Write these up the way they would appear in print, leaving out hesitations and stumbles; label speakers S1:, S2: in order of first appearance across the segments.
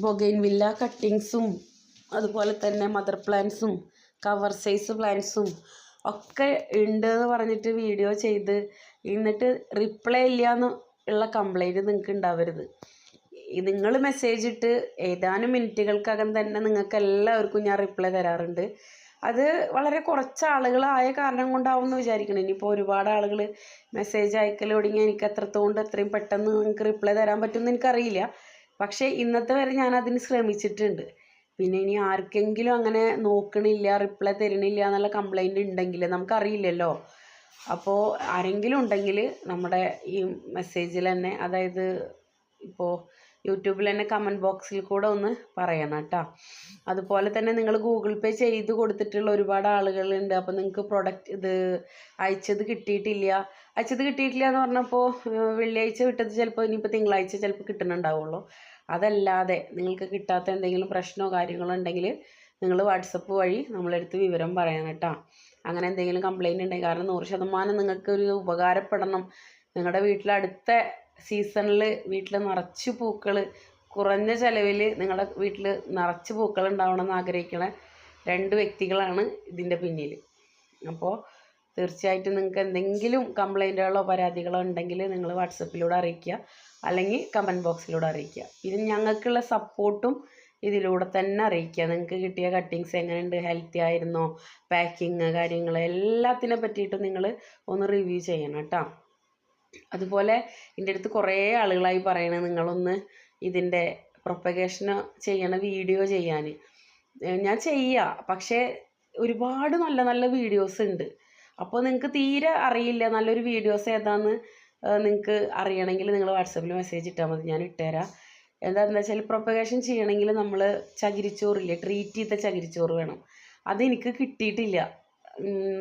S1: Bougainvillea കട്ടിങ്സും അതുപോലെ തന്നെ mother പ്ലാന്റ്സും cover size പ്ലാന്റ്സും ഒക്കെ ഉണ്ട് എന്ന് പറഞ്ഞിട്ട് വീഡിയോ ചെയ്ത് എന്നിട്ട് റിപ്ലൈ ഇല്ലയെന്ന് ഉള്ള കംപ്ലൈൻറ്റ് നിങ്ങൾക്ക് ഉണ്ടാവരുത്. നിങ്ങൾ മെസ്സേജ് ഇട്ട് ഏതാനും മിനിറ്റുകൾക്കകം തന്നെ നിങ്ങൾക്ക് എല്ലാവർക്കും ഞാൻ റിപ്ലൈ തരാറുണ്ട്. അത് വളരെ കുറച്ച് ആളുകളായ കാരണം കൊണ്ടാവും എന്ന് വിചാരിക്കണം. ഇനിയിപ്പോൾ ഒരുപാട് ആളുകൾ മെസ്സേജ് അയക്കൽ തുടങ്ങി എനിക്ക് എത്രത്തോണ്ട് എത്രയും പെട്ടെന്ന് നിങ്ങൾക്ക് റിപ്ലൈ തരാൻ പറ്റുമെന്ന് എനിക്കറിയില്ല. പക്ഷേ ഇന്നത്തെ വരെ ഞാൻ അതിന് ശ്രമിച്ചിട്ടുണ്ട്. പിന്നെ ഇനി ആർക്കെങ്കിലും അങ്ങനെ നോക്കണില്ല, റിപ്ലൈ തരണില്ല എന്നുള്ള കംപ്ലൈൻറ്റ് ഉണ്ടെങ്കിൽ നമുക്കറിയില്ലല്ലോ. അപ്പോൾ ആരെങ്കിലും ഉണ്ടെങ്കിൽ നമ്മുടെ ഈ മെസ്സേജിൽ തന്നെ, അതായത് ഇപ്പോൾ യൂട്യൂബിൽ തന്നെ കമൻറ്റ് ബോക്സിൽ കൂടെ ഒന്ന് പറയണം കേട്ടോ. അതുപോലെ തന്നെ നിങ്ങൾ ഗൂഗിൾ പേ ചെയ്ത് കൊടുത്തിട്ടുള്ള ഒരുപാട് ആളുകളുണ്ട്. അപ്പോൾ നിങ്ങൾക്ക് പ്രൊഡക്റ്റ് ഇത് അയച്ചത് കിട്ടിയിട്ടില്ല എന്ന് പറഞ്ഞപ്പോൾ വെള്ളിയാഴ്ച വിട്ടത് ചിലപ്പോൾ ഇനിയിപ്പോൾ തിങ്കളാഴ്ച ചിലപ്പോൾ കിട്ടുന്നുണ്ടാവുള്ളൂ. അതല്ലാതെ നിങ്ങൾക്ക് കിട്ടാത്ത എന്തെങ്കിലും പ്രശ്നമോ കാര്യങ്ങളോ ഉണ്ടെങ്കിൽ നിങ്ങൾ വാട്സപ്പ് വഴി നമ്മളെടുത്ത് വിവരം പറയണം കേട്ടോ. അങ്ങനെ എന്തെങ്കിലും കംപ്ലൈൻറ്റ് ഉണ്ടെങ്കിൽ, കാരണം 100% നിങ്ങൾക്കൊരു ഉപകാരപ്പെടണം. നിങ്ങളുടെ വീട്ടിലടുത്ത സീസണിൽ വീട്ടിൽ നിറച്ച് പൂക്കൾ, കുറഞ്ഞ ചിലവിൽ നിങ്ങളുടെ വീട്ടിൽ നിറച്ച് പൂക്കൾ ഉണ്ടാവണമെന്ന് ആഗ്രഹിക്കുന്ന 2 വ്യക്തികളാണ് ഇതിൻ്റെ പിന്നിൽ. അപ്പോൾ തീർച്ചയായിട്ടും നിങ്ങൾക്ക് എന്തെങ്കിലും കംപ്ലൈൻറ്റുകളോ പരാതികളോ ഉണ്ടെങ്കിൽ നിങ്ങൾ വാട്സപ്പിലൂടെ അറിയിക്കുക, അല്ലെങ്കിൽ കമൻറ്റ് ബോക്സിലൂടെ അറിയിക്കുക. പിന്നെ ഞങ്ങൾക്കുള്ള സപ്പോർട്ടും ഇതിലൂടെ തന്നെ അറിയിക്കുക. നിങ്ങൾക്ക് കിട്ടിയ കട്ടിങ്സ് എങ്ങനെയുണ്ട്, ഹെൽത്തി ആയിരുന്നോ, പാക്കിങ് കാര്യങ്ങൾ എല്ലാത്തിനെ പറ്റിയിട്ടും നിങ്ങൾ ഒന്ന് റിവ്യൂ ചെയ്യണം കേട്ടോ. അതുപോലെ എൻ്റെ അടുത്ത് കുറേ ആളുകളായി പറയണത് നിങ്ങളൊന്ന് ഇതിൻ്റെ പ്രൊപ്പഗേഷൻ ചെയ്യണ വീഡിയോ ചെയ്യാൻ. ഞാൻ ചെയ്യാം, പക്ഷേ ഒരുപാട് നല്ല നല്ല വീഡിയോസ് ഉണ്ട്. അപ്പോൾ നിങ്ങൾക്ക് തീരെ അറിയില്ല നല്ലൊരു വീഡിയോസ് ഏതാണെന്ന് നിങ്ങൾക്ക് അറിയണമെങ്കിൽ നിങ്ങൾ വാട്സപ്പിൽ മെസ്സേജ് ഇട്ടാൽ മതി, ഞാൻ ഇട്ടുതരാം. എന്താണെന്ന് വെച്ചാൽ പ്രൊപ്പഗേഷൻ ചെയ്യണമെങ്കിൽ നമ്മൾ ചകിരിച്ചോറില്ലേ, ട്രീറ്റ് ചെയ്ത ചകിരിച്ചോറ് വേണം. അതെനിക്ക് കിട്ടിയിട്ടില്ല.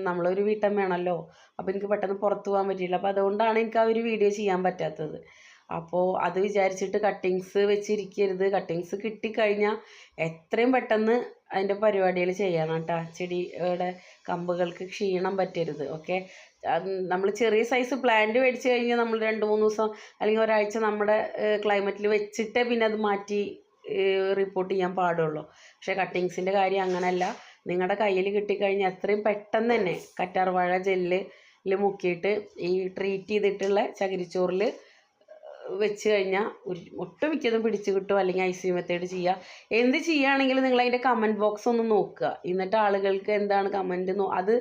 S1: നമ്മളൊരു വീട്ടമ്മയാണല്ലോ, അപ്പോൾ എനിക്ക് പെട്ടെന്ന് പുറത്ത് പോകാൻ പറ്റിയില്ല. അപ്പോൾ അതുകൊണ്ടാണ് എനിക്ക് ആ ഒരു വീഡിയോ ചെയ്യാൻ പറ്റാത്തത്. അപ്പോൾ അത് വിചാരിച്ചിട്ട് കട്ടിങ്സ് വെച്ചിരിക്കരുത്. കട്ടിങ്സ് കിട്ടിക്കഴിഞ്ഞാൽ എത്രയും പെട്ടെന്ന് അതിൻ്റെ പരിപാടികൾ ചെയ്യണം കേട്ടോ. ചെടിയുടെ കമ്പുകൾക്ക് ക്ഷീണം പറ്റരുത്. ഓക്കെ, നമ്മൾ ചെറിയ സൈസ് പ്ലാന്റ് മേടിച്ച് കഴിഞ്ഞാൽ നമ്മൾ 2-3 ദിവസം അല്ലെങ്കിൽ ഒരാഴ്ച നമ്മുടെ ക്ലൈമറ്റിൽ വെച്ചിട്ടേ പിന്നെ അത് മാറ്റി റിപ്പോർട്ട് ചെയ്യാൻ പാടുള്ളൂ. പക്ഷേ കട്ടിങ്സിൻ്റെ കാര്യം അങ്ങനെയല്ല. നിങ്ങളുടെ കയ്യിൽ കിട്ടിക്കഴിഞ്ഞാൽ എത്രയും പെട്ടെന്ന് തന്നെ കറ്റാർവാഴ ജെല്ലിൽ മുക്കിയിട്ട് ഈ ട്രീറ്റ് ചെയ്തിട്ടുള്ള ചകിരിച്ചോറിൽ വെച്ച് കഴിഞ്ഞാൽ ഒട്ടുമിക്കതും പിടിച്ച് കിട്ടും. അല്ലെങ്കിൽ ICU മെത്തേഡ് ചെയ്യുക. എന്ത് ചെയ്യുകയാണെങ്കിലും നിങ്ങൾ അതിൻ്റെ കമൻറ്റ് ബോക്സ് ഒന്ന് നോക്കുക. എന്നിട്ട് ആളുകൾക്ക് എന്താണ് കമൻറ്റ് അത്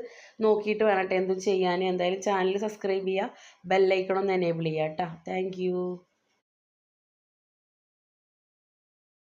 S1: നോക്കിയിട്ട് വേണം എന്തും ചെയ്യാൻ. എന്തായാലും ചാനൽ സബ്സ്ക്രൈബ് ചെയ്യുക, ബെല്ലൈക്കൺ ഒന്ന് എനേബിൾ ചെയ്യുക കേട്ടോ. താങ്ക്